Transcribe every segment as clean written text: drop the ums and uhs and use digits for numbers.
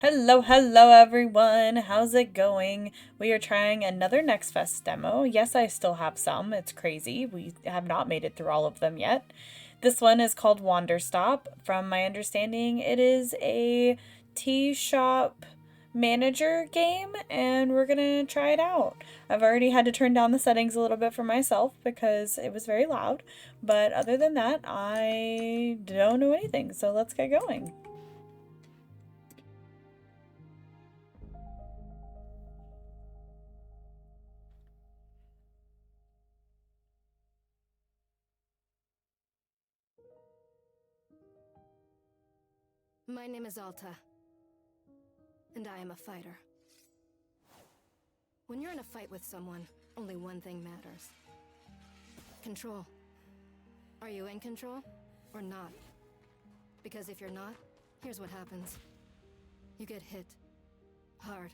Hello, hello everyone. How's it going? We are trying another Next Fest demo. Yes, I still have some. It's crazy. We have not made it through all of them yet. This one is called Wanderstop. From my understanding, it is a tea shop manager game, and we're gonna try it out. I've already had to turn down the settings a little bit for myself because it was very loud, but other than that, I don't know anything, so let's get going. My name is Alta, and I am a fighter. When you're in a fight with someone, only one thing matters. Control. Are you in control, or not? Because if you're not, here's what happens. You get hit. Hard.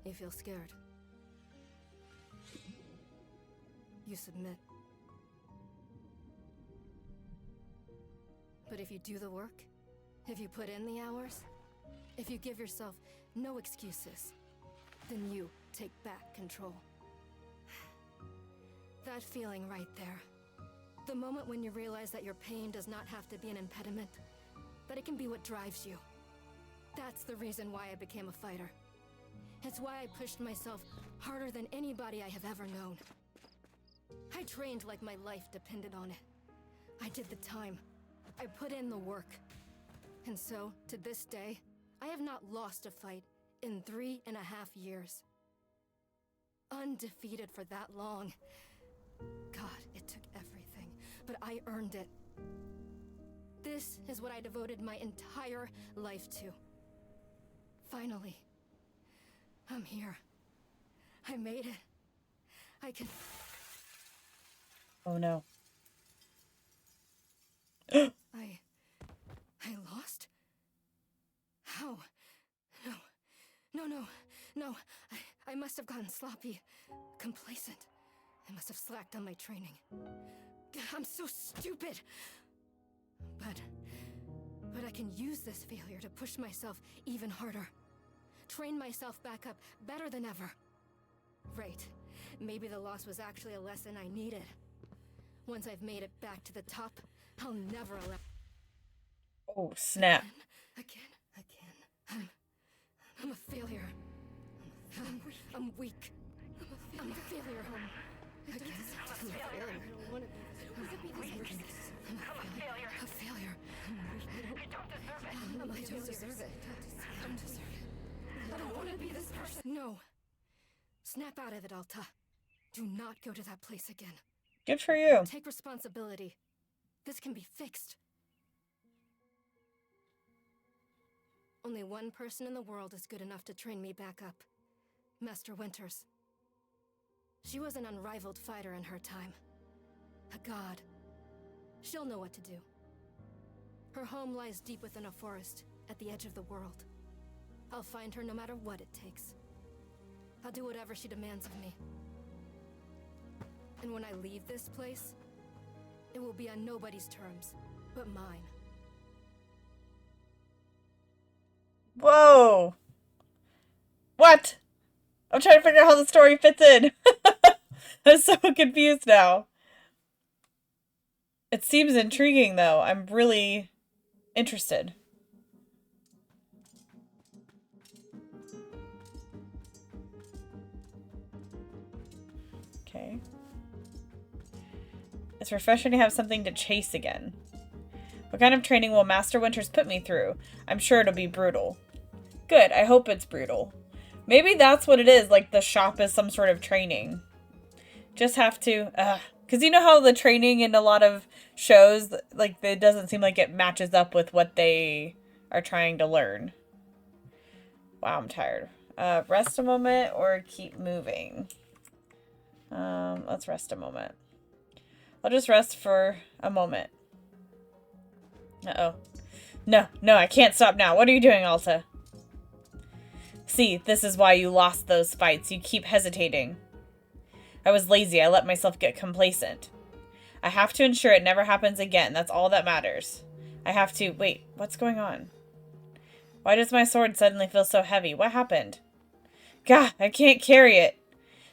You feel scared. You submit. But if you do the work, if you put in the hours, if you give yourself no excuses, then you take back control. That feeling right there. The moment when you realize that your pain does not have to be an impediment, that it can be what drives you. That's the reason why I became a fighter. It's why I pushed myself harder than anybody I have ever known. I trained like my life depended on it. I did the time. I put in the work. And so, to this day, I have not lost a fight in 3.5 years. Undefeated for that long. God, it took everything, but I earned it. This is what I devoted my entire life to. Finally, I'm here. I made it. I can... Oh no. I lost? How? No. I must have gotten sloppy. Complacent. I must have slacked on my training. I'm so stupid! But I can use this failure to push myself even harder. Train myself back up better than ever. Right. Maybe the loss was actually a lesson I needed. Once I've made it back to the top, I'll never allow... Oh, snap. Again. I'm a failure. I'm weak. I'm a failure. Again. I'm a failure. I don't want to be this person. I'm a failure. I don't deserve it. I don't want to be this person. No. Snap out of it, Alta. Do not go to that place again. Good for you. Take responsibility. This can be fixed. Only one person in the world is good enough to train me back up. Master Winters. She was an unrivaled fighter in her time. A god. She'll know what to do. Her home lies deep within a forest, at the edge of the world. I'll find her no matter what it takes. I'll do whatever she demands of me. And when I leave this place, it will be on nobody's terms, but mine. Whoa! What? I'm trying to figure out how the story fits in. I'm so confused now. It seems intriguing, though. I'm really interested. Okay. It's refreshing to have something to chase again. What kind of training will Master Winters put me through? I'm sure it'll be brutal. Good, I hope it's brutal. Maybe that's what it is, like the shop is some sort of training. Just have to, because you know how the training in a lot of shows, like, it doesn't seem like it matches up with what they are trying to learn. Wow, I'm tired. Rest a moment or keep moving? Let's rest a moment. I'll just rest for a moment. Uh-oh. No, I can't stop now. What are you doing, Alta? See, this is why you lost those fights. You keep hesitating. I was lazy. I let myself get complacent. I have to ensure it never happens again. That's all that matters. I have to... Wait, what's going on? Why does my sword suddenly feel so heavy? What happened? Gah, I can't carry it.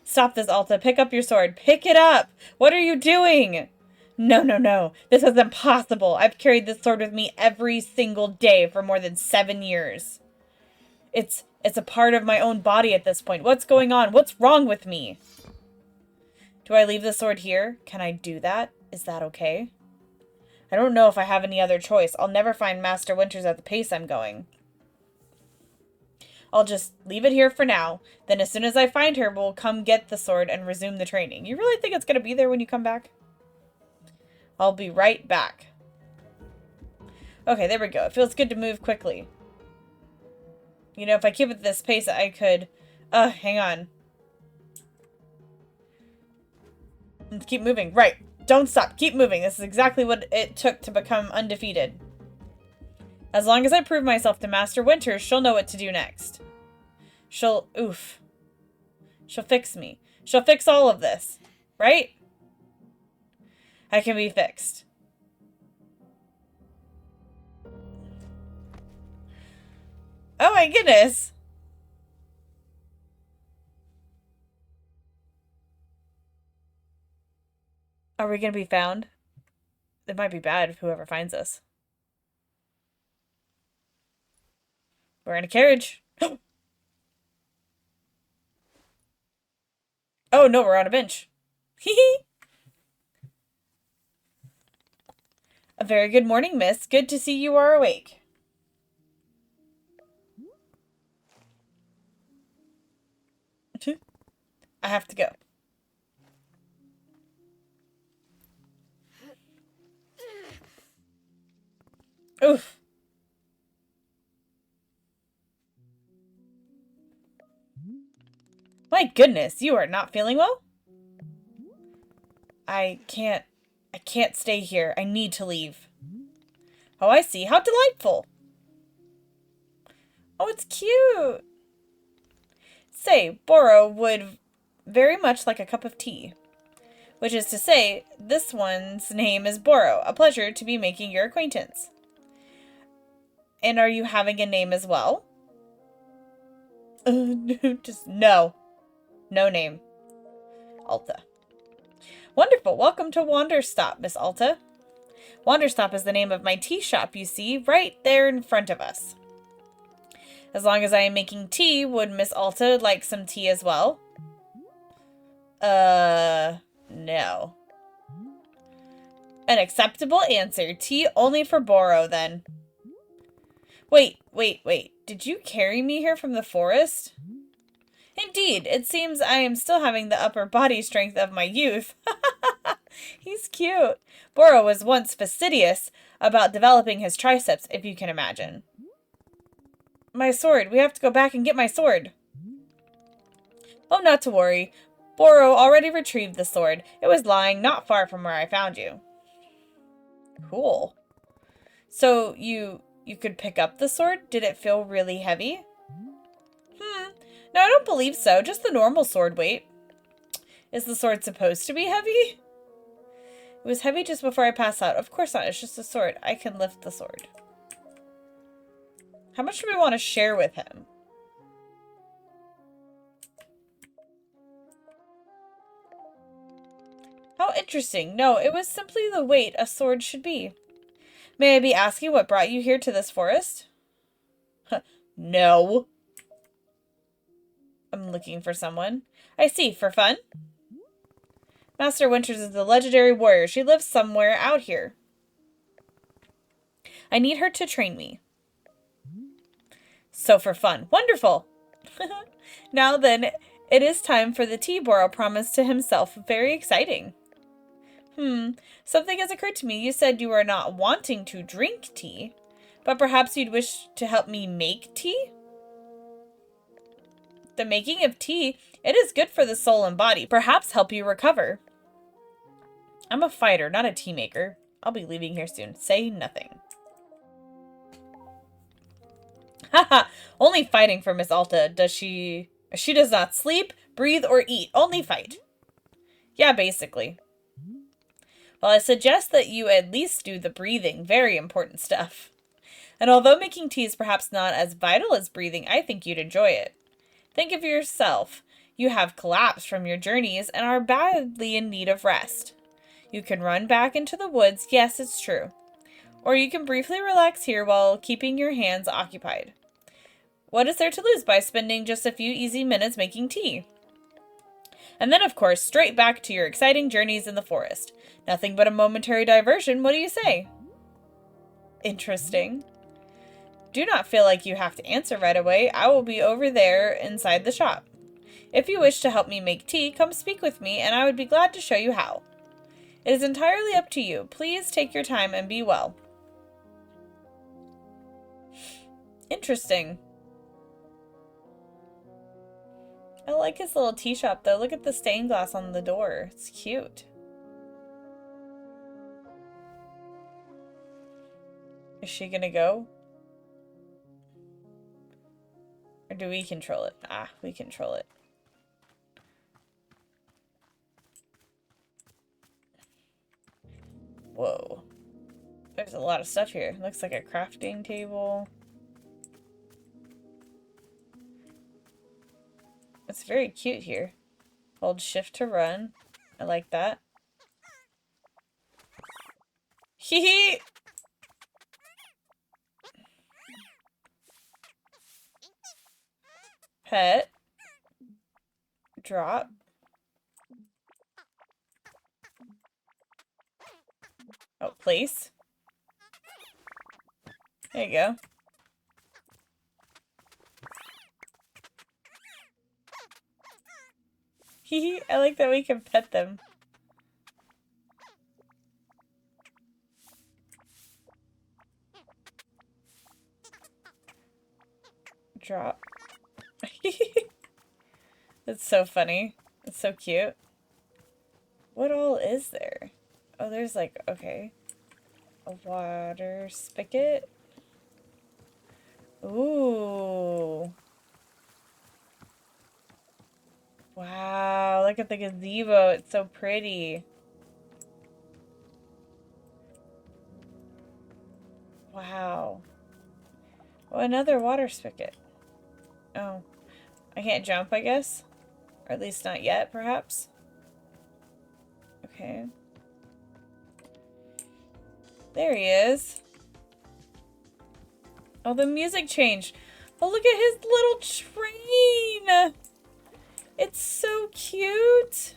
Stop this, Alta. Pick up your sword. Pick it up! What are you doing? No, no, no. This is impossible. I've carried this sword with me every single day for more than 7 years. It's a part of my own body at this point. What's going on? What's wrong with me? Do I leave the sword here? Can I do that? Is that okay? I don't know if I have any other choice. I'll never find Master Winters at the pace I'm going. I'll just leave it here for now. Then as soon as I find her, we'll come get the sword and resume the training. You really think it's going to be there when you come back? I'll be right back. Okay, there we go. It feels good to move quickly. You know, if I keep it at this pace, I could... hang on. Let's keep moving. Right. Don't stop. Keep moving. This is exactly what it took to become undefeated. As long as I prove myself to Master Winters, she'll know what to do next. She'll fix me. She'll fix all of this. Right? I can be fixed. Oh my goodness. Are we going to be found? It might be bad if whoever finds us. We're in a carriage. Oh no, we're on a bench. Hee. A very good morning, miss. Good to see you are awake. I have to go. Oof. My goodness, you are not feeling well? I can't stay here. I need to leave. Oh, I see. How delightful. Oh, it's cute. Say, Boro would very much like a cup of tea. Which is to say, this one's name is Boro. A pleasure to be making your acquaintance. And are you having a name as well? Just no. No name. Alta. Wonderful. Welcome to Wanderstop, Miss Alta. Wanderstop is the name of my tea shop, you see, right there in front of us. As long as I am making tea, would Miss Alta like some tea as well? No. An acceptable answer. Tea only for Boro, then. Wait. Did you carry me here from the forest? Indeed, it seems I am still having the upper body strength of my youth. He's cute. Boro was once fastidious about developing his triceps, if you can imagine. My sword. We have to go back and get my sword. Oh, not to worry. Boro already retrieved the sword. It was lying not far from where I found you. Cool. So, you could pick up the sword? Did it feel really heavy? No, I don't believe so. Just the normal sword weight. Is the sword supposed to be heavy? It was heavy just before I passed out. Of course not. It's just a sword. I can lift the sword. How much do we want to share with him? How interesting. No, it was simply the weight a sword should be. May I be asking what brought you here to this forest? No. I'm looking for someone. I see. For fun? Master Winters is the legendary warrior. She lives somewhere out here. I need her to train me. So for fun. Wonderful. Now then, it is time for the tea Boro promised to himself. Very exciting. Something has occurred to me. You said you are not wanting to drink tea, but perhaps you'd wish to help me make tea? The making of tea, it is good for the soul and body. Perhaps help you recover. I'm a fighter, not a tea maker. I'll be leaving here soon. Say nothing. Haha, only fighting for Miss Alta. She does not sleep, breathe, or eat. Only fight. Yeah, basically. Well, I suggest that you at least do the breathing, very important stuff. And although making tea is perhaps not as vital as breathing, I think you'd enjoy it. Think of yourself. You have collapsed from your journeys and are badly in need of rest. You can run back into the woods, yes, it's true. Or you can briefly relax here while keeping your hands occupied. What is there to lose by spending just a few easy minutes making tea? And then, of course, straight back to your exciting journeys in the forest. Nothing but a momentary diversion, what do you say? Interesting. Do not feel like you have to answer right away. I will be over there inside the shop. If you wish to help me make tea, come speak with me and I would be glad to show you how. It is entirely up to you. Please take your time and be well. Interesting. I like his little tea shop though. Look at the stained glass on the door. It's cute. Is she gonna go? Or do we control it? Ah, we control it. Whoa. There's a lot of stuff here. Looks like a crafting table. It's very cute here. Hold shift to run. I like that. Hee hee! Pet. Drop. Oh, place. There you go. Hee I like that we can pet them. Drop. That's so funny. It's so cute. What all is there? Oh, there's like, okay. A water spigot. Ooh. Wow, look at the gazebo. It's so pretty. Wow. Oh, another water spigot. Oh. I can't jump, I guess? Or at least not yet, perhaps? Okay. There he is. Oh, the music changed. Oh, look at his little train. It's so cute.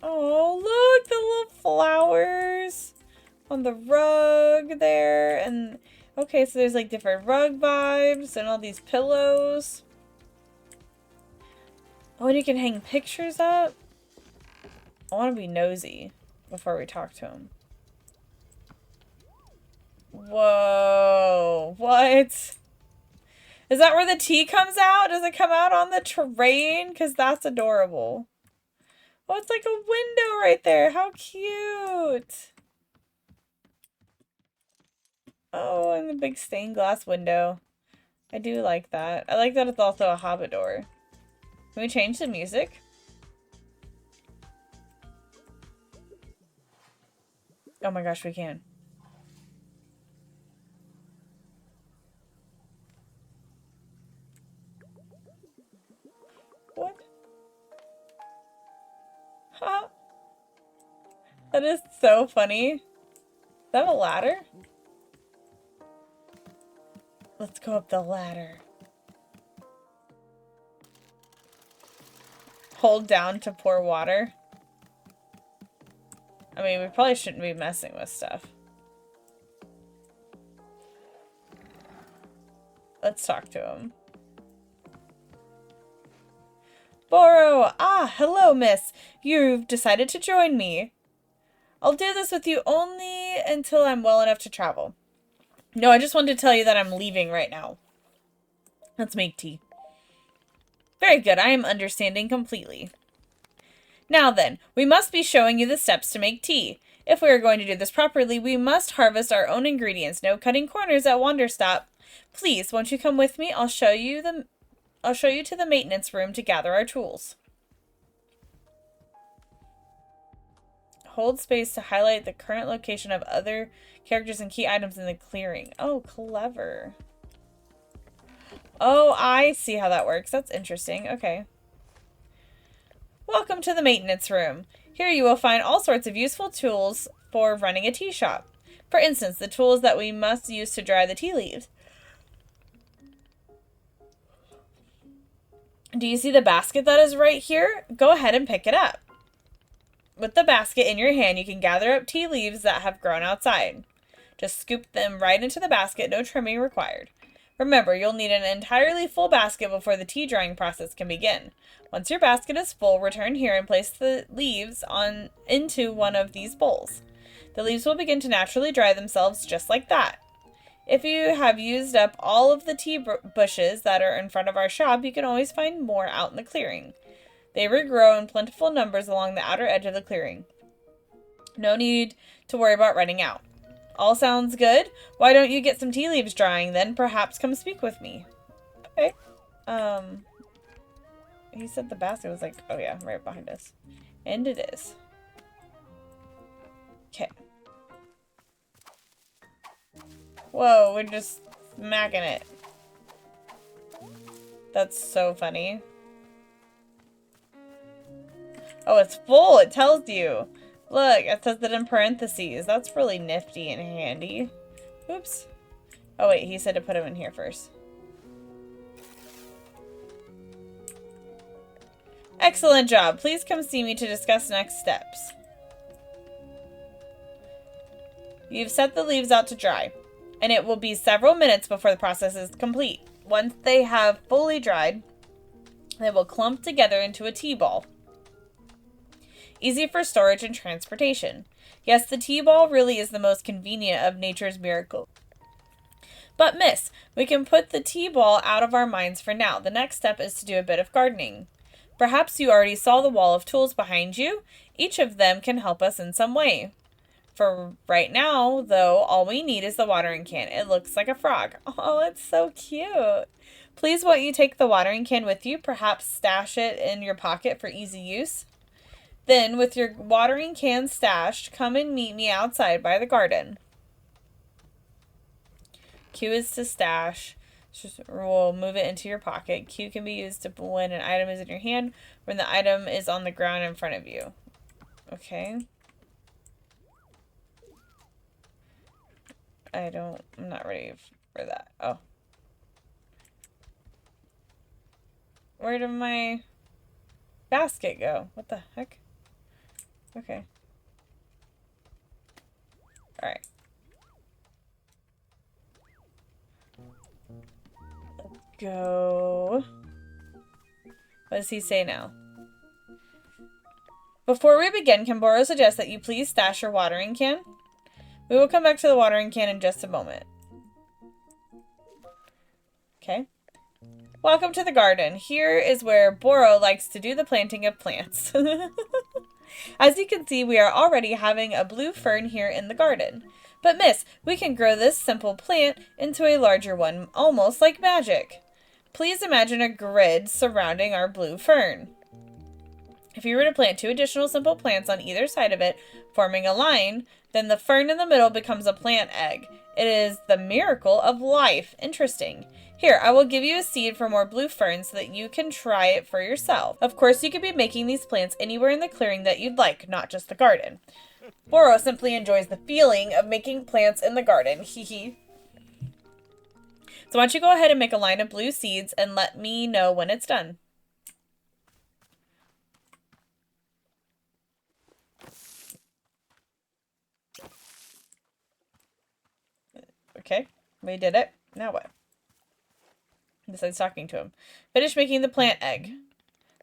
Oh, look, the little flowers on the rug there. And okay, so there's like different rug vibes and all these pillows. Oh, and you can hang pictures up. I want to be nosy before we talk to him. Whoa, what? Is that where the tea comes out? Does it come out on the terrain? Because that's adorable. Oh, it's like a window right there. How cute. Oh, and the big stained glass window. I do like that. I like that it's also a hobbit door. Can we change the music? Oh my gosh, we can. What? Huh? That is so funny. Is that a ladder? Let's go up the ladder. Hold down to pour water. I mean, we probably shouldn't be messing with stuff. Let's talk to him. Boro! Ah, hello, miss. You've decided to join me. I'll do this with you only until I'm well enough to travel. No, I just wanted to tell you that I'm leaving right now. Let's make tea. Very good, I am understanding completely. Now then, we must be showing you the steps to make tea. If we are going to do this properly, we must harvest our own ingredients. No cutting corners at Wanderstop. Please, won't you come with me? I'll show you to the maintenance room to gather our tools. Hold space to highlight the current location of other characters and key items in the clearing. Oh, clever. Oh, I see how that works. That's interesting. Okay. Welcome to the maintenance room. Here you will find all sorts of useful tools for running a tea shop. For instance, the tools that we must use to dry the tea leaves. Do you see the basket that is right here? Go ahead and pick it up. With the basket in your hand, you can gather up tea leaves that have grown outside. Just scoop them right into the basket, no trimming required. Remember, you'll need an entirely full basket before the tea drying process can begin. Once your basket is full, return here and place the leaves into one of these bowls. The leaves will begin to naturally dry themselves just like that. If you have used up all of the tea bushes that are in front of our shop, you can always find more out in the clearing. They regrow in plentiful numbers along the outer edge of the clearing. No need to worry about running out. All sounds good? Why don't you get some tea leaves drying, then perhaps come speak with me. Okay. He said the basket was like, oh yeah, right behind us. And it is. Okay. Whoa, we're just smacking it. That's so funny. Oh, it's full. It tells you. Look, it says that in parentheses. That's really nifty and handy. Oops. Oh, wait. He said to put them in here first. Excellent job. Please come see me to discuss next steps. You've set the leaves out to dry, and it will be several minutes before the process is complete. Once they have fully dried, they will clump together into a tea ball. Easy for storage and transportation. Yes, the tea ball really is the most convenient of nature's miracles. But miss, we can put the tea ball out of our minds for now. The next step is to do a bit of gardening. Perhaps you already saw the wall of tools behind you. Each of them can help us in some way. For right now, though, all we need is the watering can. It looks like a frog. Oh, it's so cute. Please won't you take the watering can with you? Perhaps stash it in your pocket for easy use? Then, with your watering can stashed, come and meet me outside by the garden. Q is to stash. We'll move it into your pocket. Q can be used to when an item is in your hand, when the item is on the ground in front of you. Okay. I'm not ready for that. Oh. Where did my basket go? What the heck? Okay. Alright. Let's go. What does he say now? Before we begin, can Boro suggest that you please stash your watering can? We will come back to the watering can in just a moment. Okay. Welcome to the garden. Here is where Boro likes to do the planting of plants. As you can see, we are already having a blue fern here in the garden. But miss, we can grow this simple plant into a larger one, almost like magic. Please imagine a grid surrounding our blue fern. If you were to plant 2 additional simple plants on either side of it, forming a line, then the fern in the middle becomes a plant egg. It is the miracle of life. Interesting. Here, I will give you a seed for more blue ferns so that you can try it for yourself. Of course, you could be making these plants anywhere in the clearing that you'd like, not just the garden. Boro simply enjoys the feeling of making plants in the garden. Hee hee. So why don't you go ahead and make a line of blue seeds and let me know when it's done. Okay, we did it. Now what? Besides talking to him. Finish making the plant egg.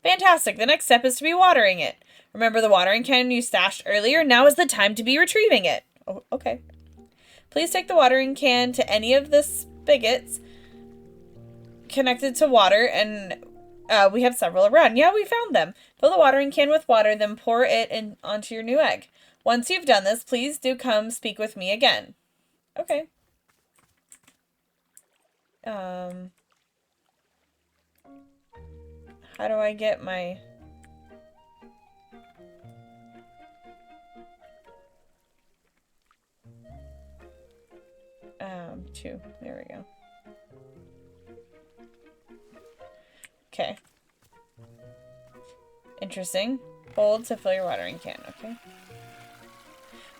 Fantastic. The next step is to be watering it. Remember the watering can you stashed earlier? Now is the time to be retrieving it. Oh, okay. Please take the watering can to any of the spigots connected to water, and we have several around. Yeah, we found them. Fill the watering can with water, then pour it onto your new egg. Once you've done this, please do come speak with me again. Okay. How do I get my... 2. There we go. Okay. Interesting. Hold to fill your watering can. Okay.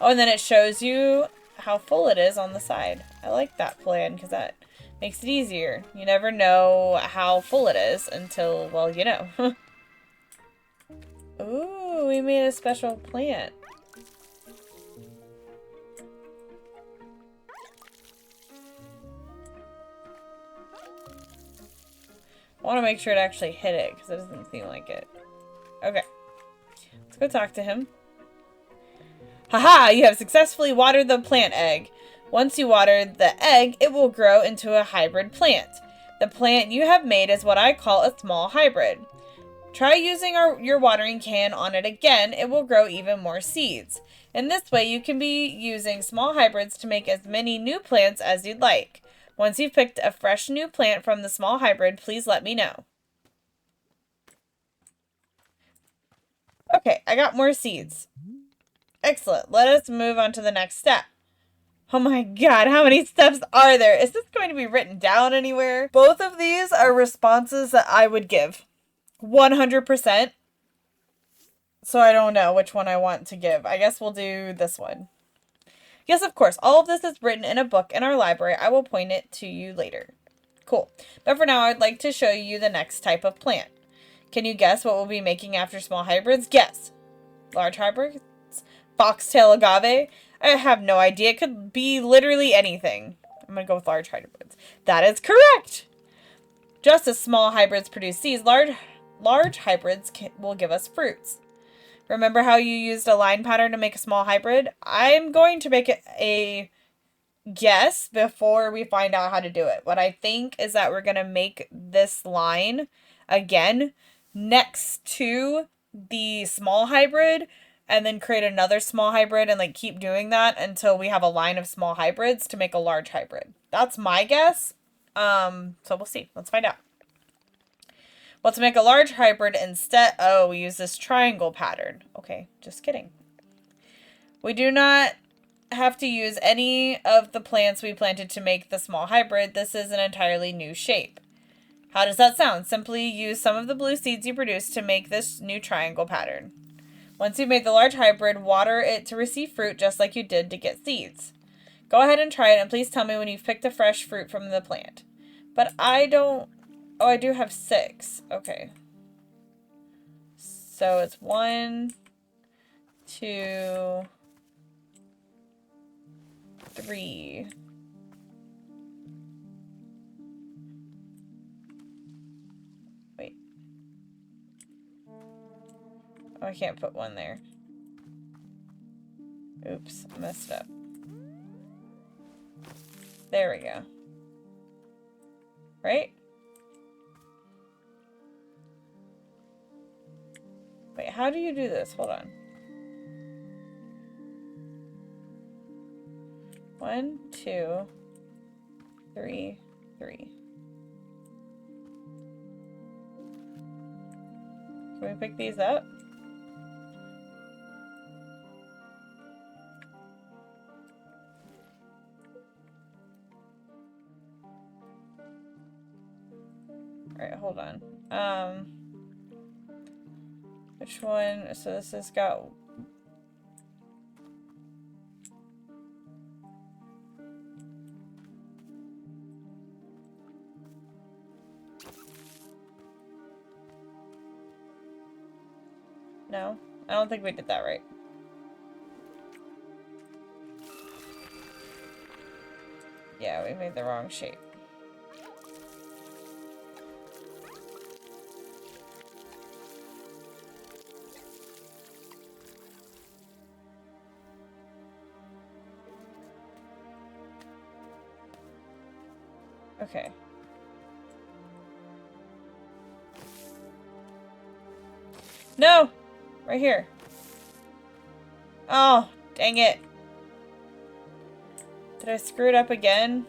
Oh, and then it shows you how full it is on the side. I like that plan because that makes it easier. You never know how full it is until, well, you know. Ooh, we made a special plant. I want to make sure to actually hit it because it doesn't seem like it. Okay. Let's go talk to him. Haha! You have successfully watered the plant egg. Once you water the egg, it will grow into a hybrid plant. The plant you have made is what I call a small hybrid. Try using your watering can on it again. It will grow even more seeds. In this way, you can be using small hybrids to make as many new plants as you'd like. Once you've picked a fresh new plant from the small hybrid, please let me know. Okay, I got more seeds. Excellent. Let us move on to the next step. Oh my god, how many steps are there? Is this going to be written down anywhere? Both of these are responses that I would give. 100%. So I don't know which one I want to give. I guess we'll do this one. Yes, of course. All of this is written in a book in our library. I will point it to you later. Cool. But for now, I'd like to show you the next type of plant. Can you guess what we'll be making after small hybrids? Guess. Large hybrids? Foxtail agave? I have no idea. It could be literally anything. I'm going to go with large hybrids. That is correct! Just as small hybrids produce seeds, large hybrids will give us fruits. Remember how you used a line pattern to make a small hybrid? I'm going to make it a guess before we find out how to do it. What I think is that we're going to make this line again next to the small hybrid and then create another small hybrid and like keep doing that until we have a line of small hybrids to make a large hybrid. That's my guess. So we'll see. Let's find out. Well, to make a large hybrid instead, oh, we use this triangle pattern. Okay, just kidding. We do not have to use any of the plants we planted to make the small hybrid. This is an entirely new shape. How does that sound? Simply use some of the blue seeds you produced to make this new triangle pattern. Once you've made the large hybrid, water it to receive fruit just like you did to get seeds. Go ahead and try it, and please tell me when you've picked a fresh fruit from the plant. But I don't... Oh, I do have 6. Okay. So it's 1, 2, 3. Wait. Oh, I can't put 1 there. Oops, I messed up. There we go. Right? Wait, how do you do this? Hold on. 1, 2, 3, 3. Can we pick these up? Alright, hold on. Which one? So this has got... No, I don't think we did that right. Yeah, we made the wrong shape. Okay. No! Right here. Oh, dang it. Did I screw it up again?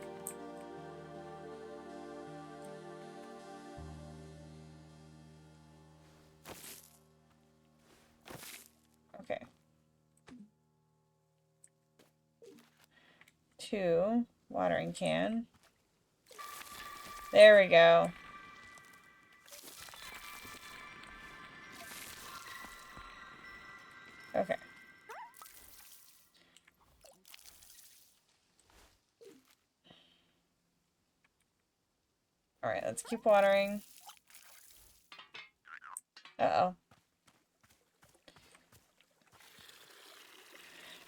Okay. 2, Watering can. There we go. Okay. Alright, let's keep watering. Uh-oh.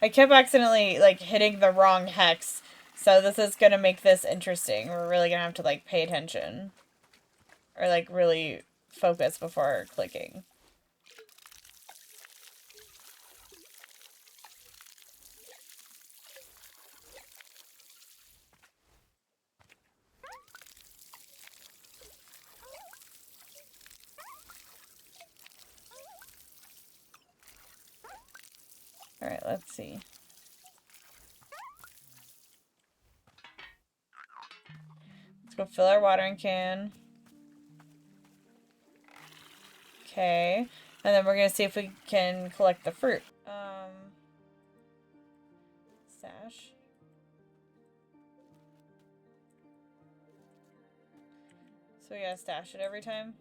I kept accidentally, like, hitting the wrong hex. So this is gonna make this interesting. We're really gonna have to, like, pay attention. Or, like, really focus before clicking. Alright, let's see. Let's go fill our watering can. Okay. And then we're gonna see if we can collect the fruit. Stash. So we gotta stash it every time?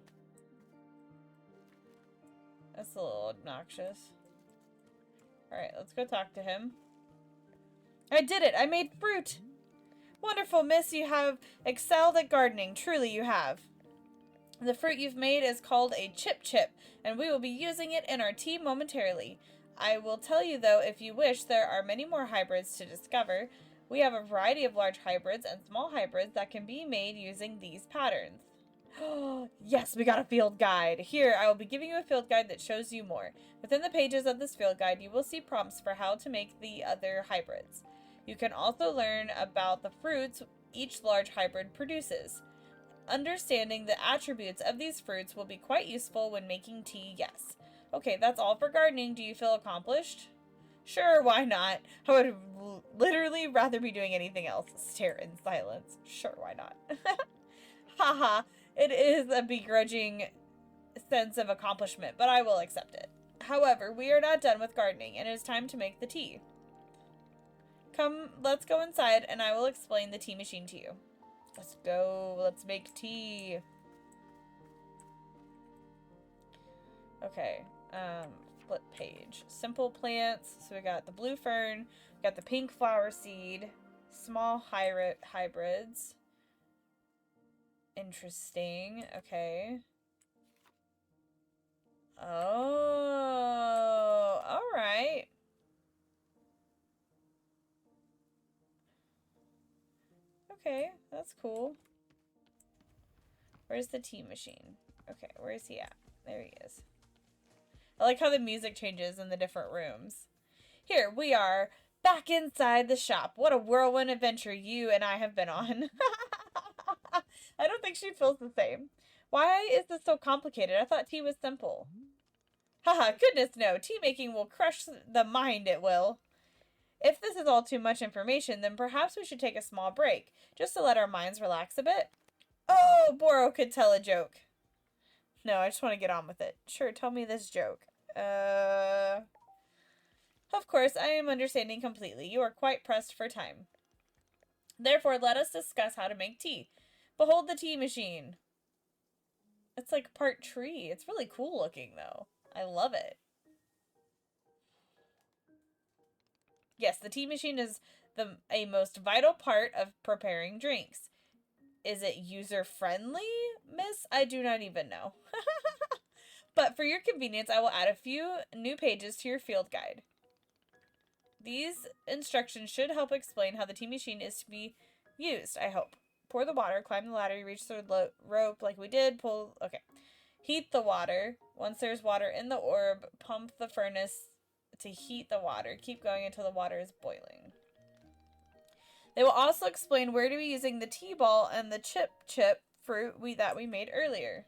That's a little obnoxious. Alright, let's go talk to him. I did it! I made fruit! Wonderful, miss. You have excelled at gardening. Truly you have. The fruit you've made is called a chip, and we will be using it in our tea momentarily. I will tell you, though, if you wish, there are many more hybrids to discover. We have a variety of large hybrids and small hybrids that can be made using these patterns. Yes, we got a field guide. Here, I will be giving you a field guide that shows you more. Within the pages of this field guide, you will see prompts for how to make the other hybrids. You can also learn about the fruits each large hybrid produces. Understanding the attributes of these fruits will be quite useful when making tea, yes. Okay, that's all for gardening. Do you feel accomplished? Sure, why not? I would literally rather be doing anything else. Stare in silence. Sure, why not? Haha, it is a begrudging sense of accomplishment, but I will accept it. However, we are not done with gardening, and it is time to make the tea. Come, let's go inside, and I will explain the tea machine to you. Let's go. Let's make tea. Okay. Flip page. Simple plants. So we got the blue fern. We got the pink flower seed. Small hybrids. Interesting. Okay. Oh. Alright. Okay. That's cool. Where's the tea machine? Okay. Where is he at? There he is. I like how the music changes in the different rooms. Here we are, back inside the shop. What a whirlwind adventure you and I have been on. I don't think she feels the same. Why is this so complicated? I thought tea was simple. Haha, goodness no. Tea making will crush the mind, it will. If this is all too much information, then perhaps we should take a small break, just to let our minds relax a bit. Oh, Boro could tell a joke. No, I just want to get on with it. Sure, tell me this joke. Of course, I am understanding completely. You are quite pressed for time. Therefore, let us discuss how to make tea. Behold the tea machine. It's like part tree. It's really cool looking, though. I love it. Yes, the tea machine is a most vital part of preparing drinks. Is it user-friendly, miss? I do not even know. But for your convenience, I will add a few new pages to your field guide. These instructions should help explain how the tea machine is to be used, I hope. Pour the water, climb the ladder, you reach the rope like we did, pull, okay. Heat the water. Once there's water in the orb, pump the furnace to heat the water. Keep going until the water is boiling. They will also explain where to be using the tea ball and the chip fruit that we made earlier.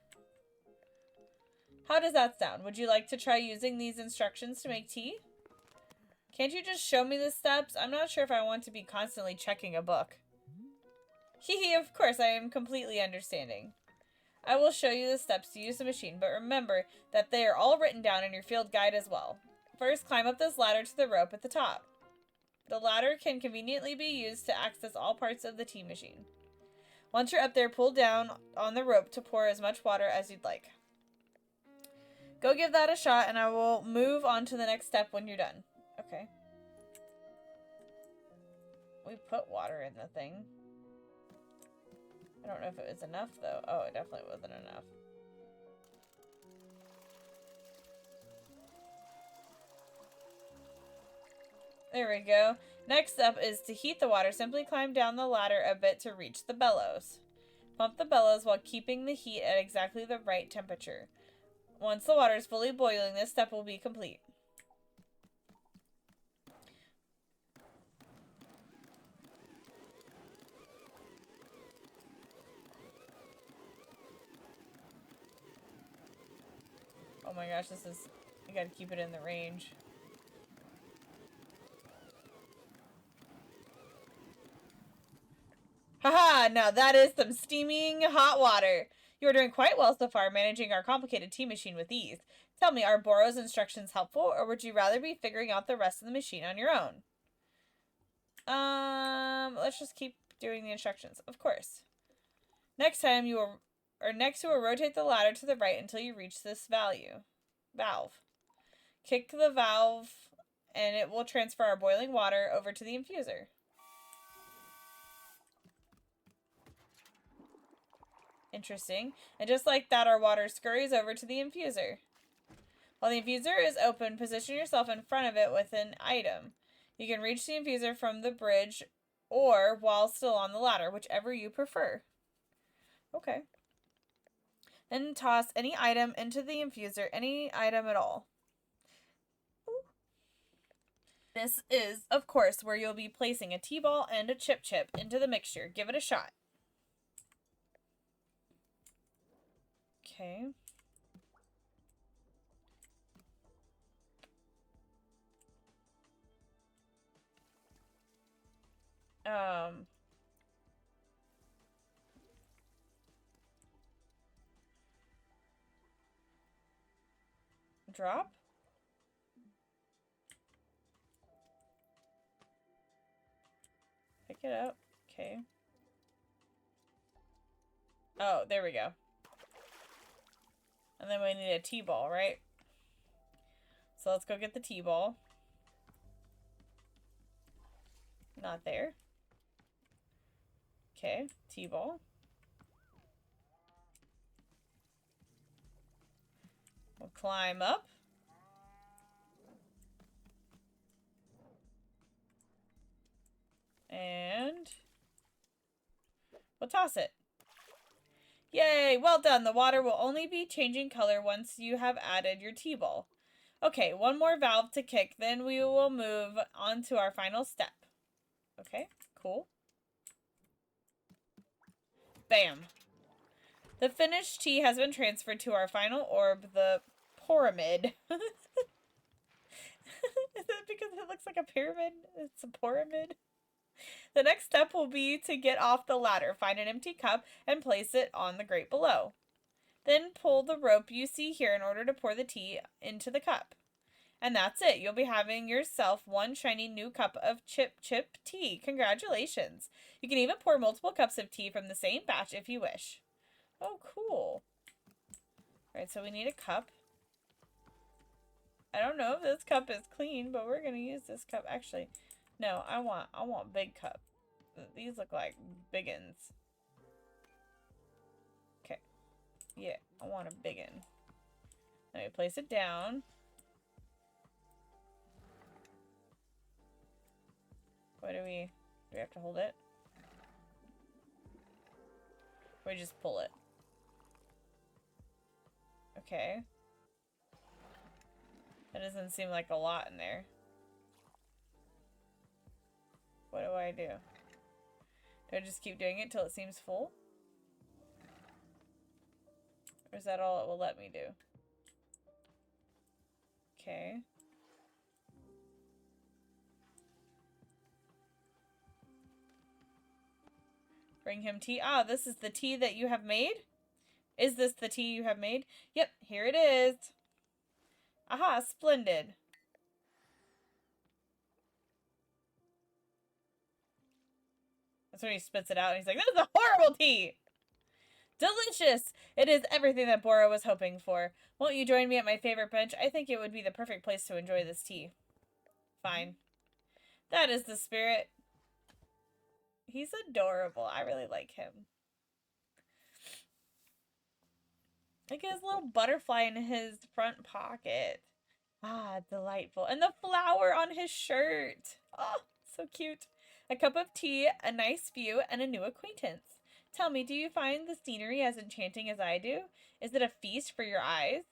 How does that sound? Would you like to try using these instructions to make tea? Can't you just show me the steps? I'm not sure if I want to be constantly checking a book. Hee, of course, I am completely understanding. I will show you the steps to use the machine, but remember that they are all written down in your field guide as well. First, climb up this ladder to the rope at the top. The ladder can conveniently be used to access all parts of the tea machine. Once you're up there, pull down on the rope to pour as much water as you'd like. Go give that a shot, and I will move on to the next step when you're done. Okay. We put water in the thing. I don't know if it was enough, though. Oh, it definitely wasn't enough. There we go. Next up is to heat the water. Simply climb down the ladder a bit to reach the bellows. Pump the bellows while keeping the heat at exactly the right temperature. Once the water is fully boiling, this step will be complete. Oh my gosh, this is... I gotta keep it in the range. Haha, now that is some steaming hot water. You're doing quite well so far, managing our complicated tea machine with ease. Tell me, are Boro's instructions helpful, or would you rather be figuring out the rest of the machine on your own? Let's just keep doing the instructions, of course. Next you will rotate the ladder to the right until you reach this valve. Kick the valve, and it will transfer our boiling water over to the infuser. Interesting. And just like that, our water scurries over to the infuser. While the infuser is open, position yourself in front of it with an item. You can reach the infuser from the bridge or while still on the ladder, whichever you prefer. Okay. Then toss any item into the infuser, any item at all. Ooh. This is, of course, where you'll be placing a tea ball and a chip into the mixture. Give it a shot. Okay. Drop? Pick it up. Okay. Oh, there we go. And then we need a T-ball, right? So let's go get the T-ball. Not there. Okay, T-ball. We'll climb up. And we'll toss it. Yay! Well done! The water will only be changing color once you have added your T-ball. Okay, one more valve to kick, then we will move on to our final step. Okay, cool. Bam! The finished tea has been transferred to our final orb, the pyramid. Is it because it looks like a pyramid? It's a pyramid. The next step will be to get off the ladder, find an empty cup, and place it on the grate below. Then pull the rope you see here in order to pour the tea into the cup. And that's it. You'll be having yourself one shiny new cup of chip tea. Congratulations. You can even pour multiple cups of tea from the same batch if you wish. Oh, cool. Alright, so we need a cup. I don't know if this cup is clean, but we're going to use this cup. Actually, no, I want big cup. These look like biggins. Okay. Yeah, I want a biggin. Let me place it down. What do we have to hold it? Or we just pull it? Okay. That doesn't seem like a lot in there. What do I do? Do I just keep doing it till it seems full? Or is that all it will let me do? Okay. Bring him tea. Ah, this is the tea that you have made? Is this the tea you have made? Yep, here it is. Aha, splendid. So he spits it out and he's like, this is a horrible tea! Delicious! It is everything that Bora was hoping for. Won't you join me at my favorite bench? I think it would be the perfect place to enjoy this tea. Fine. That is the spirit. He's adorable. I really like him. Look at his little butterfly in his front pocket. Ah, delightful. And the flower on his shirt. Oh, so cute. A cup of tea, a nice view, and a new acquaintance. Tell me, do you find the scenery as enchanting as I do? Is it a feast for your eyes?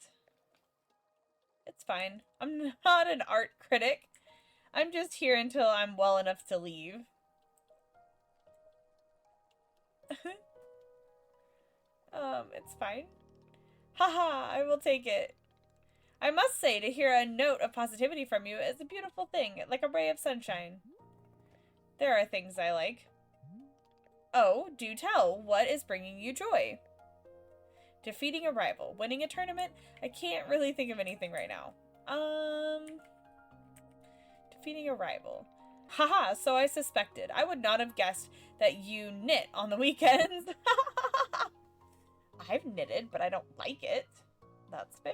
It's fine. I'm not an art critic. I'm just here until I'm well enough to leave. It's fine. Haha, I will take it. I must say, to hear a note of positivity from you is a beautiful thing, like a ray of sunshine. There are things I like. Oh, do tell. What is bringing you joy? Defeating a rival. Winning a tournament? I can't really think of anything right now. Defeating a rival. Haha, so I suspected. I would not have guessed that you knit on the weekends. I've knitted, but I don't like it. That's fair.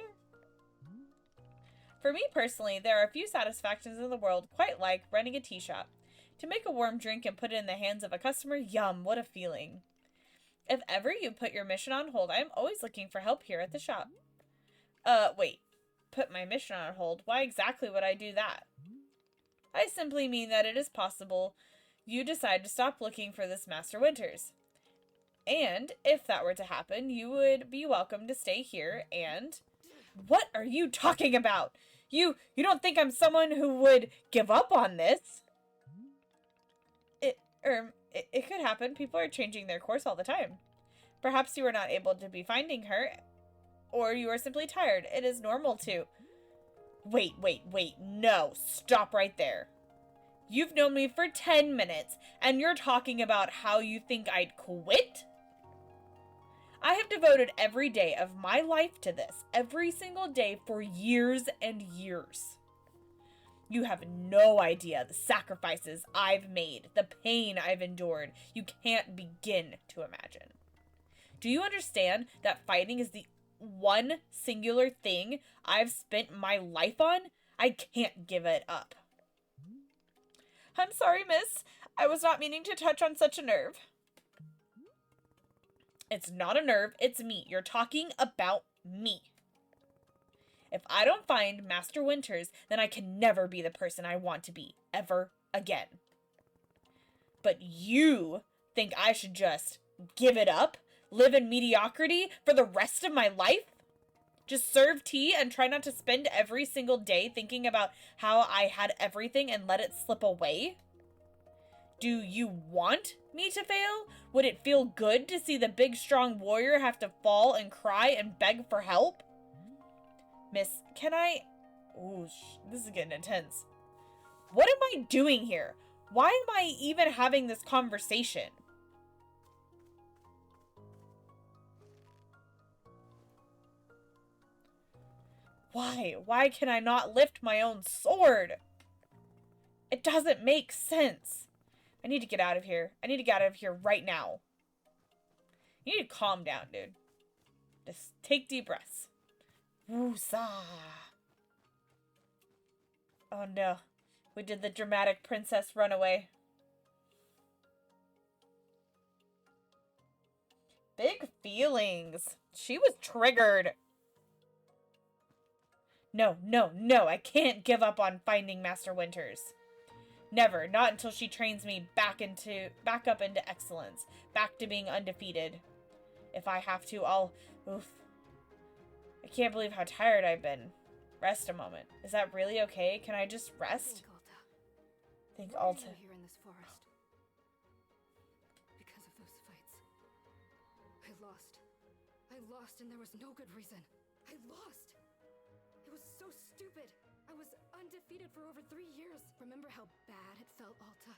For me personally, there are a few satisfactions in the world quite like running a tea shop. To make a warm drink and put it in the hands of a customer, yum, what a feeling. If ever you put your mission on hold, I am always looking for help here at the shop. Wait. Put my mission on hold? Why exactly would I do that? I simply mean that it is possible you decide to stop looking for this Master Winters. And, if that were to happen, you would be welcome to stay here and... What are you talking about? You don't think I'm someone who would give up on this? It could happen. People are changing their course all the time. Perhaps you are not able to be finding her, or you are simply tired. It is normal to... Wait, no, stop right there. You've known me for 10 minutes, and you're talking about how you think I'd quit? I have devoted every day of my life to this, every single day for years and years. You have no idea the sacrifices I've made, the pain I've endured. You can't begin to imagine. Do you understand that fighting is the one singular thing I've spent my life on? I can't give it up. I'm sorry, miss. I was not meaning to touch on such a nerve. It's not a nerve, it's me. You're talking about me. If I don't find Master Winters, then I can never be the person I want to be, ever again. But you think I should just give it up? Live in mediocrity for the rest of my life? Just serve tea and try not to spend every single day thinking about how I had everything and let it slip away? Do you want me to fail? Would it feel good to see the big strong warrior have to fall and cry and beg for help? Miss, can I... Ooh, this is getting intense. What am I doing here? Why am I even having this conversation? Why? Why can I not lift my own sword? It doesn't make sense. I need to get out of here. I need to get out of here right now. You need to calm down, dude. Just take deep breaths. Woosa. Oh no. We did the dramatic princess runaway. Big feelings. She was triggered. No. I can't give up on finding Master Winters. Never. Not until she trains me back up into excellence. Back to being undefeated. If I have to, I'll... Oof. I can't believe how tired I've been. Rest a moment. Is that really okay? Can I just rest? Think Alta. Why are you here in this forest? Because of those fights. I lost and there was no good reason. I lost. It was so stupid. I was undefeated for over 3 years. Remember how bad it felt, Alta?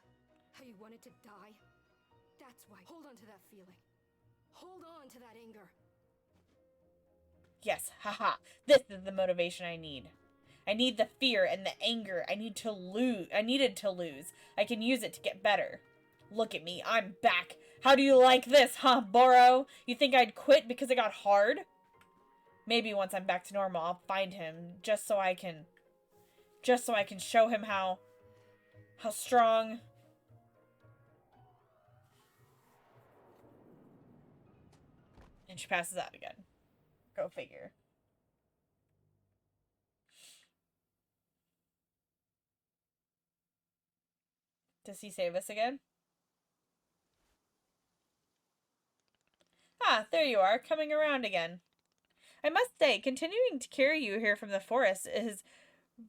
How you wanted to die? That's why. Hold on to that feeling. Hold on to that anger. Yes, haha. This is the motivation I need. I need the fear and the anger. I needed to lose. I can use it to get better. Look at me, I'm back. How do you like this, huh, Boro? You think I'd quit because it got hard? Maybe once I'm back to normal, I'll find him just so I can show him how strong. And she passes out again. Go figure. Does he save us again? Ah, there you are, coming around again. I must say, continuing to carry you here from the forest is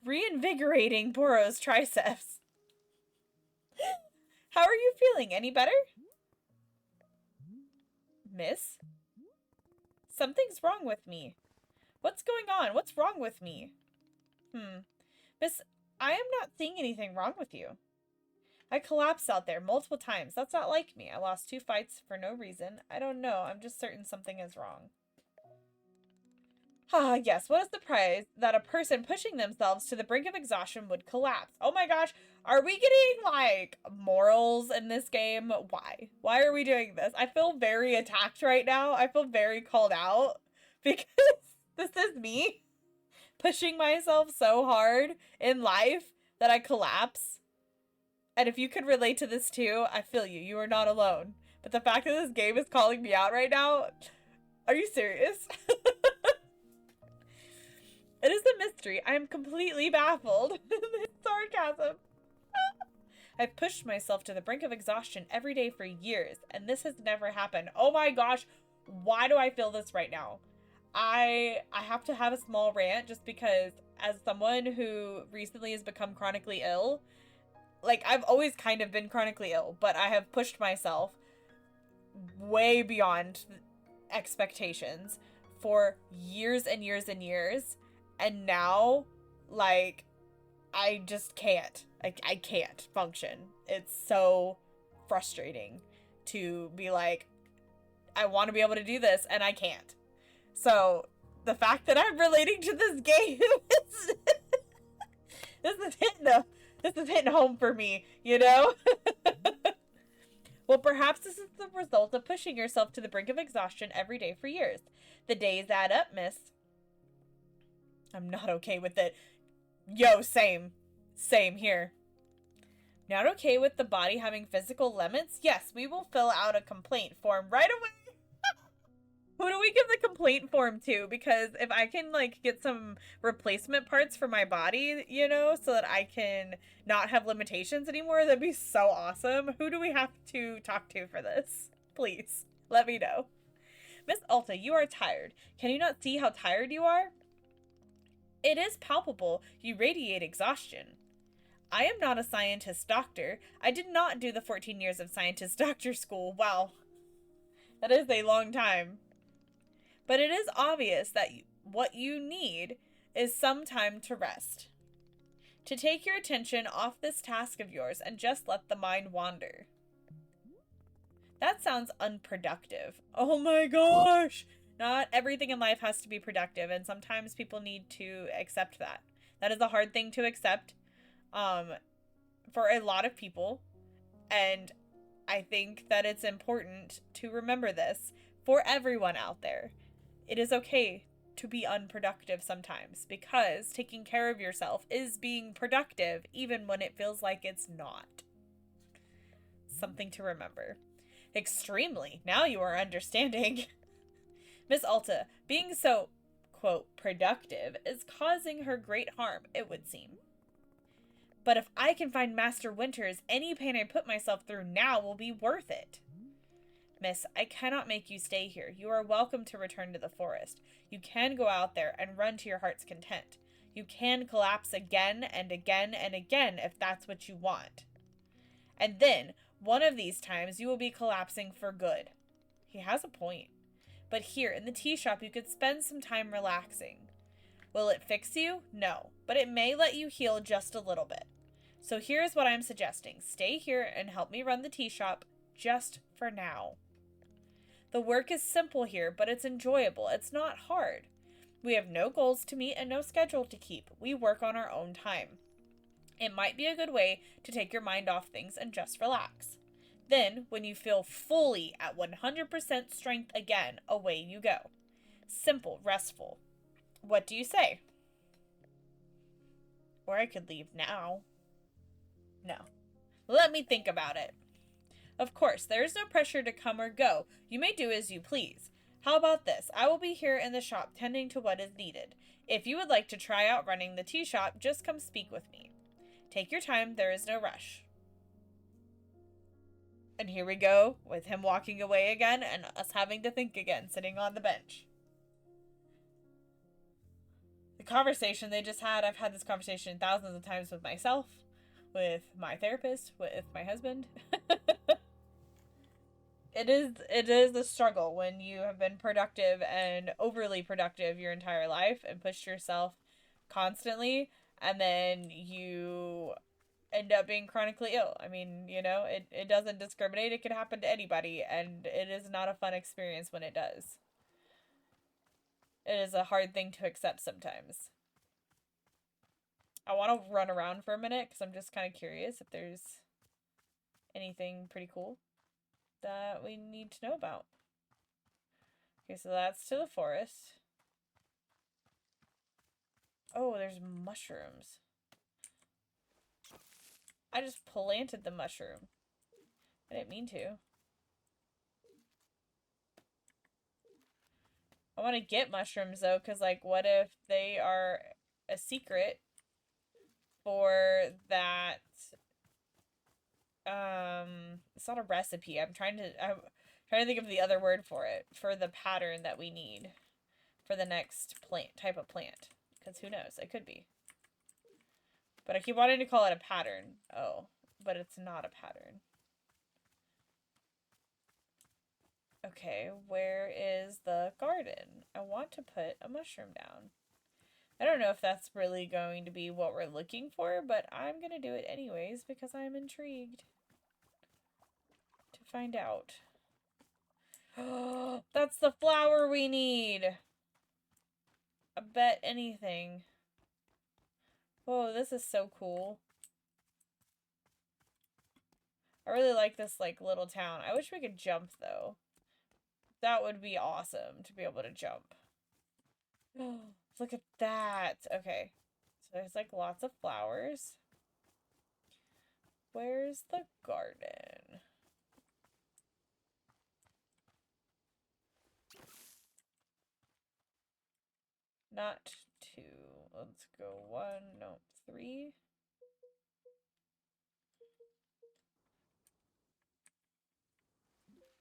reinvigorating Boro's triceps. How are you feeling? Any better? Miss? Something's wrong with me. What's going on? What's wrong with me? Miss, I am not seeing anything wrong with you. I collapsed out there multiple times. That's not like me. I lost 2 fights for no reason. I don't know. I'm just certain something is wrong. Ah, yes. What a surprise that a person pushing themselves to the brink of exhaustion would collapse. Oh my gosh. Are we getting, like, morals in this game? Why? Why are we doing this? I feel very attacked right now. I feel very called out because this is me pushing myself so hard in life that I collapse. And if you could relate to this too, I feel you. You are not alone. But the fact that this game is calling me out right now, are you serious? It is a mystery. I am completely baffled. It's sarcasm. I've pushed myself to the brink of exhaustion every day for years, and this has never happened. Oh my gosh, why do I feel this right now? I have to have a small rant just because as someone who recently has become chronically ill, like, I've always kind of been chronically ill, but I have pushed myself way beyond expectations for years and years and years. And now, like, I just can't. I can't function. It's so frustrating to be like, I want to be able to do this, and I can't. So, the fact that I'm relating to this game is... This is hitting home for me, you know? Well, perhaps this is the result of pushing yourself to the brink of exhaustion every day for years. The days add up, miss. I'm not okay with it. Yo, same. Same here. Not okay with the body having physical limits? Yes, we will fill out a complaint form right away. Who do we give the complaint form to? Because if I can, like, get some replacement parts for my body, you know, so that I can not have limitations anymore, that'd be so awesome. Who do we have to talk to for this? Please, let me know. Miss Alta, you are tired. Can you not see how tired you are? It is palpable. You radiate exhaustion. I am not a scientist doctor. I did not do the 14 years of scientist doctor school. Wow. That is a long time. But it is obvious that what you need is some time to rest. To take your attention off this task of yours and just let the mind wander. That sounds unproductive. Oh my gosh! Not everything in life has to be productive, and sometimes people need to accept that. That is a hard thing to accept for a lot of people, and I think that it's important to remember this for everyone out there. It is okay to be unproductive sometimes, because taking care of yourself is being productive even when it feels like it's not. Something to remember. Extremely. Now you are understanding. Miss Alta, being so, quote, productive is causing her great harm, it would seem. But if I can find Master Winters, any pain I put myself through now will be worth it. Miss, I cannot make you stay here. You are welcome to return to the forest. You can go out there and run to your heart's content. You can collapse again and again and again if that's what you want. And then, one of these times, you will be collapsing for good. He has a point. But here, in the tea shop, you could spend some time relaxing. Will it fix you? No, but it may let you heal just a little bit. So here's what I'm suggesting. Stay here and help me run the tea shop just for now. The work is simple here, but it's enjoyable. It's not hard. We have no goals to meet and no schedule to keep. We work on our own time. It might be a good way to take your mind off things and just relax. Then, when you feel fully at 100% strength again, away you go. Simple, restful. What do you say? Or I could leave now. No. Let me think about it. Of course, there is no pressure to come or go. You may do as you please. How about this? I will be here in the shop tending to what is needed. If you would like to try out running the tea shop, just come speak with me. Take your time, there is no rush. And here we go, with him walking away again and us having to think again, sitting on the bench. The conversation they just had, I've had this conversation thousands of times with myself, with my therapist, with my husband. It is a struggle when you have been productive and overly productive your entire life and pushed yourself constantly, and then you end up being chronically ill. I mean, you know, it doesn't discriminate. It could happen to anybody, and it is not a fun experience when it does. It is a hard thing to accept sometimes. I want to run around for a minute because I'm just kind of curious if there's anything pretty cool that we need to know about. Okay, so that's to the forest. Oh, there's mushrooms. I just planted the mushroom. I didn't mean to. I want to get mushrooms, though, because, like, what if they are a secret for that, it's not a recipe. I'm trying to think of the other word for it, for the pattern that we need for the next type of plant. Because who knows? It could be. But I keep wanting to call it a pattern. Oh, but it's not a pattern. Okay, where is the garden? I want to put a mushroom down. I don't know if that's really going to be what we're looking for, but I'm going to do it anyways because I'm intrigued to find out. Oh, that's the flower we need. I bet anything. Whoa, this is so cool. I really like this, like, little town. I wish we could jump, though. That would be awesome to be able to jump. Oh, look at that. Okay. So there's, like, lots of flowers. Where's the garden? Not 2. Let's go 1. No, 3.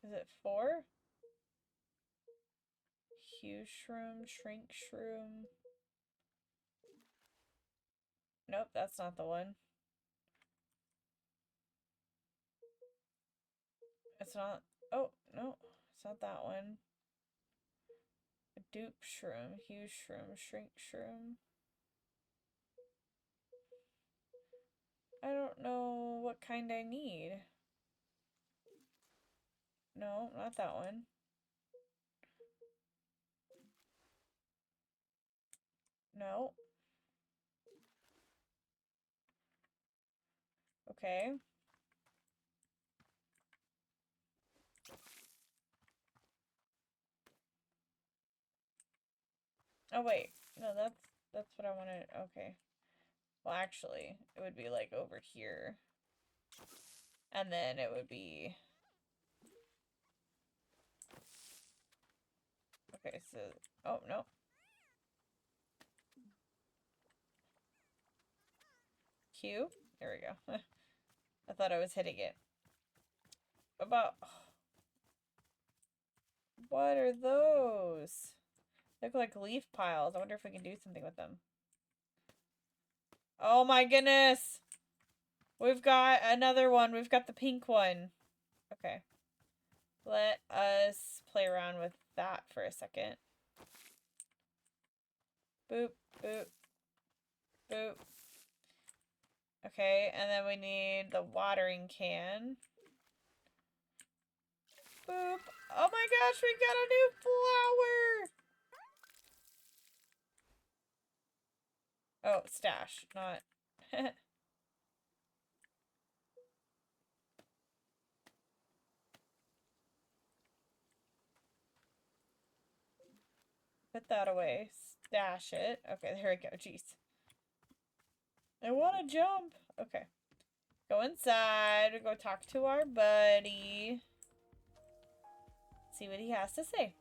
Is it 4? Huge shroom, shrink shroom. Nope, that's not the one. It's not. Oh, no. It's not that one. A dupe shroom, huge shroom, shrink shroom. I don't know what kind I need. No, not that one. No. Okay. Oh, wait. No, that's what I wanted. Okay. Well, actually, it would be, like, over here. And then it would be... Okay, so... Oh, no. Q? There we go. I thought I was hitting it. About... What are those? They look like leaf piles. I wonder if we can do something with them. Oh my goodness! We've got another one. We've got the pink one. Okay. Let us play around with that for a second. Boop, boop, boop. Okay, and then we need the watering can. Boop. Oh my gosh, we got a new flower! Oh, stash, not... Put that away. Stash it. Okay, there we go. Jeez. I want to jump. Okay. Go inside. Go talk to our buddy. See what he has to say.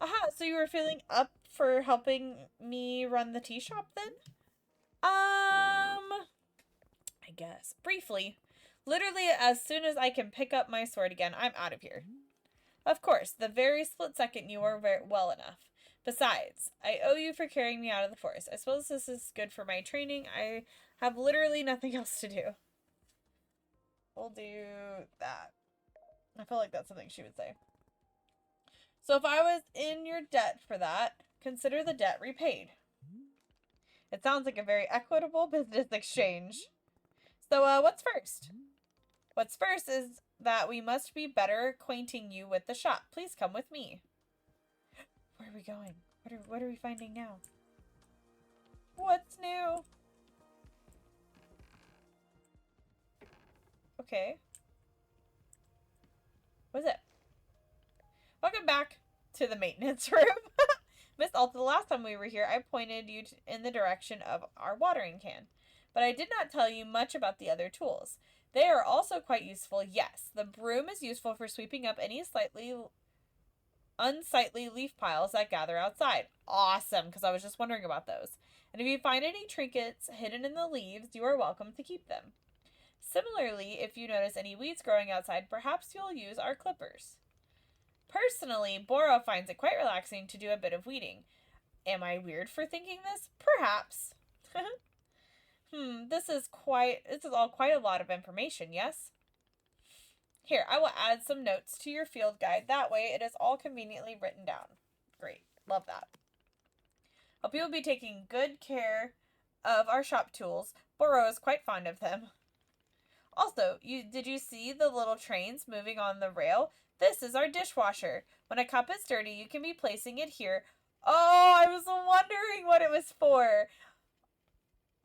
Aha, so you were feeling up for helping me run the tea shop then? I guess. Briefly. Literally, as soon as I can pick up my sword again, I'm out of here. Of course, the very split second you were very well enough. Besides, I owe you for carrying me out of the forest. I suppose this is good for my training. I have literally nothing else to do. We'll do that. I feel like that's something she would say. So if I was in your debt for that, consider the debt repaid. It sounds like a very equitable business exchange. So, what's first? What's first is that we must be better acquainting you with the shop. Please come with me. Where are we going? What are we finding now? What's new? Okay. What's it? Welcome back to the maintenance room. Miss Alta, the last time we were here, I pointed you in the direction of our watering can. But I did not tell you much about the other tools. They are also quite useful, yes. The broom is useful for sweeping up any slightly unsightly leaf piles that gather outside. Awesome, because I was just wondering about those. And if you find any trinkets hidden in the leaves, you are welcome to keep them. Similarly, if you notice any weeds growing outside, perhaps you'll use our clippers. Personally, Boro finds it quite relaxing to do a bit of weeding. Am I weird for thinking this? Perhaps. This is all quite a lot of information, yes? Here, I will add some notes to your field guide. That way, it is all conveniently written down. Great. Love that. Hope you will be taking good care of our shop tools. Boro is quite fond of them. Also, did you see the little trains moving on the rail? This is our dishwasher. When a cup is dirty, you can be placing it here. Oh, I was wondering what it was for.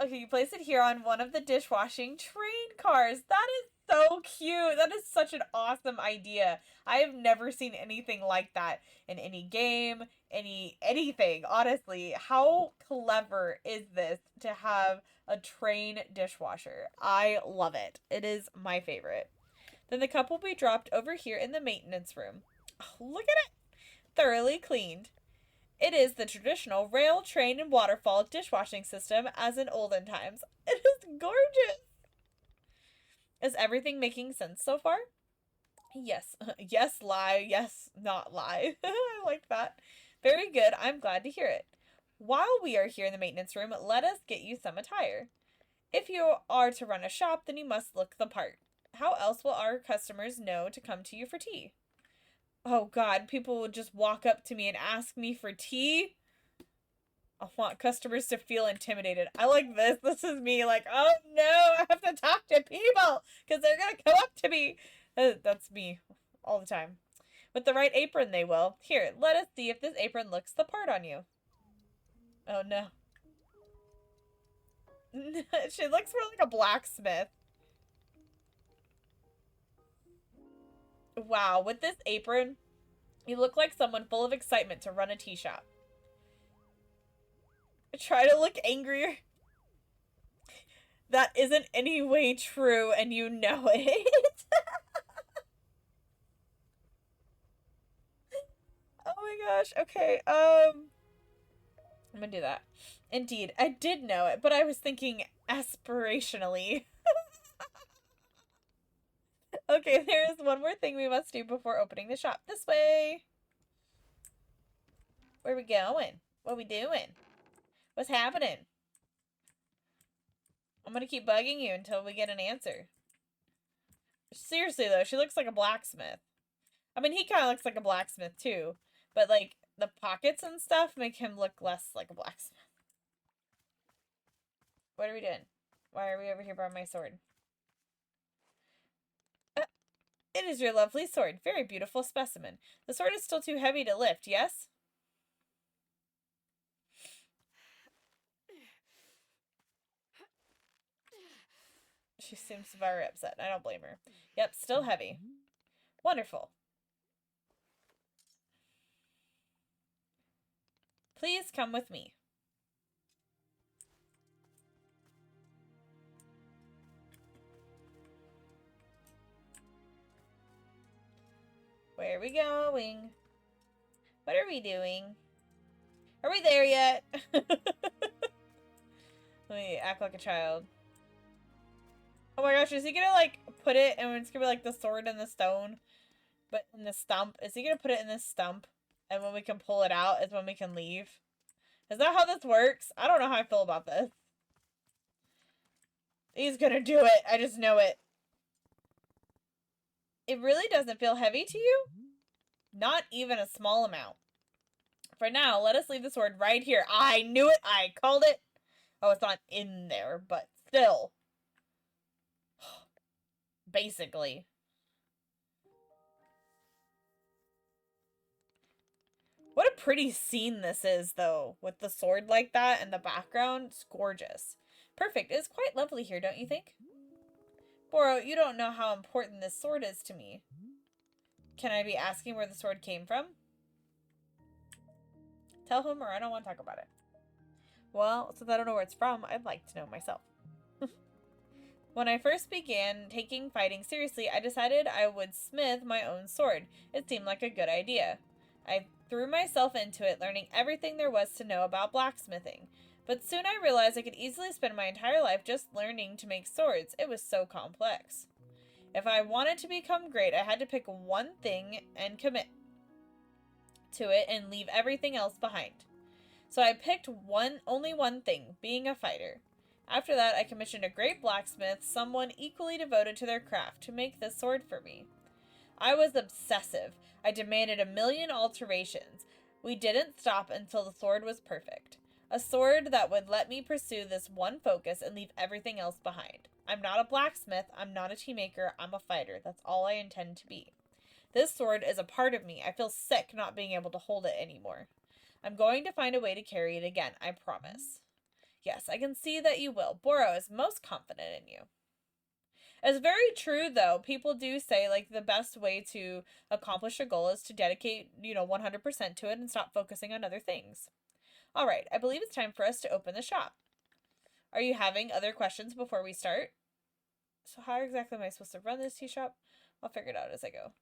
Okay, you place it here on one of the dishwashing train cars. That is so cute. That is such an awesome idea. I have never seen anything like that in any game, anything, honestly. How clever is this to have a train dishwasher? I love it. It is my favorite. Then the cup will be dropped over here in the maintenance room. Oh, look at it. Thoroughly cleaned. It is the traditional rail, train, and waterfall dishwashing system as in olden times. It is gorgeous. Is everything making sense so far? Yes. Yes, lie. Yes, not lie. I like that. Very good. I'm glad to hear it. While we are here in the maintenance room, let us get you some attire. If you are to run a shop, then you must look the part. How else will our customers know to come to you for tea? Oh God, people will just walk up to me and ask me for tea. I want customers to feel intimidated. I like this. This is me like, oh no, I have to talk to people because they're going to come up to me. That's me all the time. With the right apron, they will. Here, let us see if this apron looks the part on you. Oh no. She looks more like a blacksmith. Wow, with this apron, you look like someone full of excitement to run a tea shop. Try to look angrier. That isn't any way true, and you know it. Oh my gosh. Okay, I'm gonna do that. Indeed, I did know it, but I was thinking aspirationally. Okay, there is one more thing we must do before opening the shop. This way. Where are we going? What are we doing? What's happening? I'm gonna keep bugging you until we get an answer. Seriously, though, she looks like a blacksmith. I mean, he kind of looks like a blacksmith, too. But, like, the pockets and stuff make him look less like a blacksmith. What are we doing? Why are we over here by my sword? It is your lovely sword. Very beautiful specimen. The sword is still too heavy to lift, yes? She seems very upset. I don't blame her. Yep, still heavy. Wonderful. Please come with me. Where are we going? What are we doing? Are we there yet? Let me act like a child. Oh my gosh, is he gonna like put it and it's gonna be like the sword in the stone? But in the stump? Is he gonna put it in this stump? And when we can pull it out is when we can leave? Is that how this works? I don't know how I feel about this. He's gonna do it. I just know it. It really doesn't feel heavy to you? Not even a small amount. For now, let us leave the sword right here. I knew it! I called it! Oh, it's not in there, but still. Basically. What a pretty scene this is, though. With the sword like that and the background. It's gorgeous. Perfect. It's quite lovely here, don't you think? Boro, you don't know how important this sword is to me. Can I be asking where the sword came from? Tell him or I don't want to talk about it. Well, since I don't know where it's from, I'd like to know myself. When I first began taking fighting seriously, I decided I would smith my own sword. It seemed like a good idea. I threw myself into it, learning everything there was to know about blacksmithing. But soon I realized I could easily spend my entire life just learning to make swords. It was so complex. If I wanted to become great, I had to pick one thing and commit to it and leave everything else behind. So I picked only one thing, being a fighter. After that, I commissioned a great blacksmith, someone equally devoted to their craft, to make this sword for me. I was obsessive. I demanded 1,000,000 alterations. We didn't stop until the sword was perfect. A sword that would let me pursue this one focus and leave everything else behind. I'm not a blacksmith, I'm not a tea maker, I'm a fighter. That's all I intend to be. This sword is a part of me. I feel sick not being able to hold it anymore. I'm going to find a way to carry it again, I promise. Yes, I can see that you will. Boro is most confident in you. It's very true, though. People do say, like, the best way to accomplish a goal is to dedicate, 100% to it and stop focusing on other things. All right, I believe it's time for us to open the shop. Are you having other questions before we start? So how exactly am I supposed to run this tea shop? I'll figure it out as I go.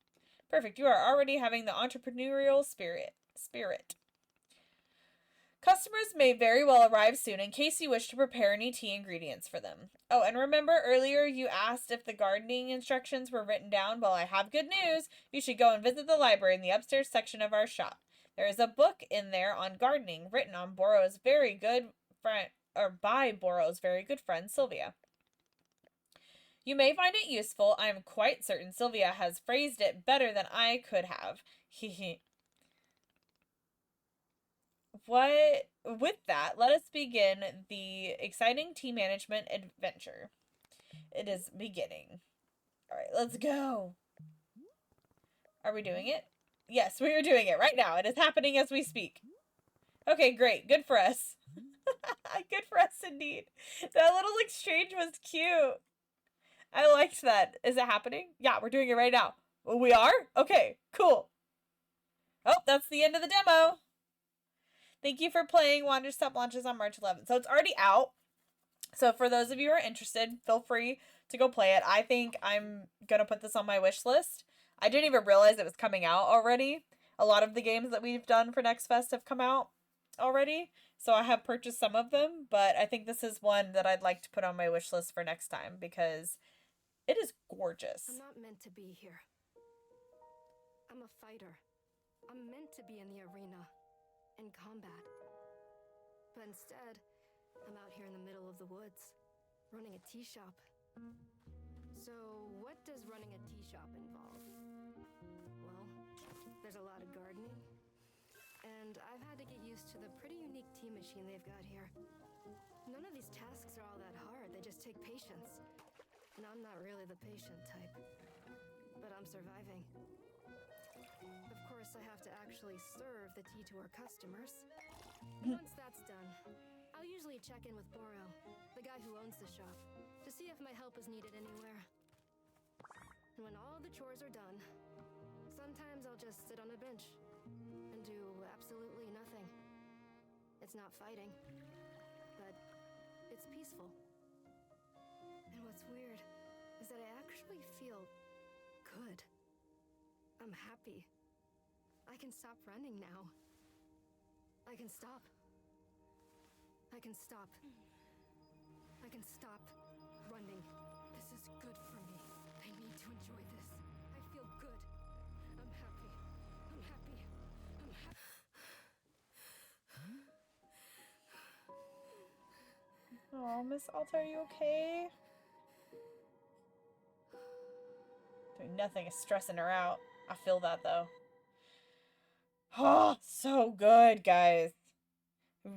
Perfect. You are already having the entrepreneurial spirit. Customers may very well arrive soon in case you wish to prepare any tea ingredients for them. Oh, and remember earlier you asked if the gardening instructions were written down? Well, I have good news. You should go and visit the library in the upstairs section of our shop. There is a book in there on gardening written on Boro's very good friend, or by Boro's very good friend, Sylvia. You may find it useful. I am quite certain Sylvia has phrased it better than I could have. Hehe. With that, let us begin the exciting tea management adventure. It is beginning. All right, let's go. Are we doing it? Yes, we are doing it right now. It is happening as we speak. Okay, great. Good for us. Good for us indeed. That little exchange was cute. I liked that. Is it happening? Yeah, we're doing it right now. We are? Okay, cool. Oh, that's the end of the demo. Thank you for playing. Wanderstop launches on March 11th. So it's already out. So for those of you who are interested, feel free to go play it. I think I'm going to put this on my wish list. I didn't even realize it was coming out already. A lot of the games that we've done for Next Fest have come out already. So I have purchased some of them, but I think this is one that I'd like to put on my wish list for next time because it is gorgeous. I'm not meant to be here. I'm a fighter. I'm meant to be in the arena. In combat. But instead, I'm out here in the middle of the woods, running a tea shop. So, what does running a tea shop involve? Well, there's a lot of gardening, and I've had to get used to the pretty unique tea machine they've got here. None of these tasks are all that hard, they just take patience. And I'm not really the patient type, but I'm surviving. Of course, I have to actually serve the tea to our customers. Once that's done, I'll usually check in with Boro, the guy who owns the shop, to see if my help is needed anywhere. And when all the chores are done, sometimes I'll just sit on a bench and do absolutely nothing. It's not fighting, but it's peaceful. And what's weird is that I actually feel good. I'm happy. I can stop running now. I can stop. I can stop. I can stop running. This is good for me. I need to enjoy this. I feel good. I'm happy. I'm happy. I'm happy. Oh, Miss Alta, are you okay? Doing nothing is stressing her out. I feel that, though. Oh, so good, guys.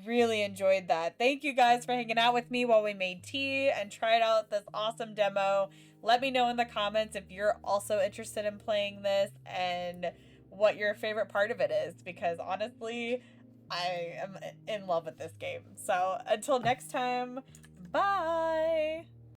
Really enjoyed that. Thank you guys for hanging out with me while we made tea and tried out this awesome demo. Let me know in the comments if you're also interested in playing this and what your favorite part of it is, because honestly, I am in love with this game. So until next time, bye!